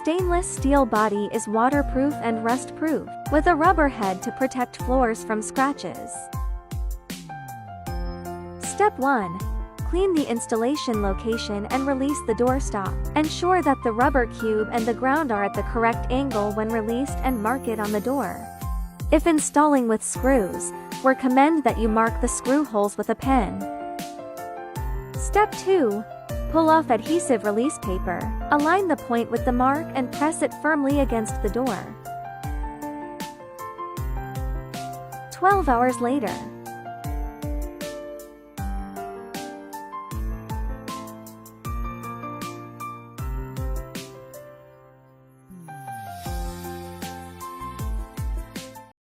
stainless steel body is waterproof and rust-proof, with a rubber head to protect floors from scratches. Step 1. Clean the installation location and release the doorstop. Ensure that the rubber cube and the ground are at the correct angle when released and mark it on the door. If installing with screws, we recommend that you mark the screw holes with a pen. Step 2. Pull off adhesive release paper. Align the point with the mark and press it firmly against the door. 12 hours later.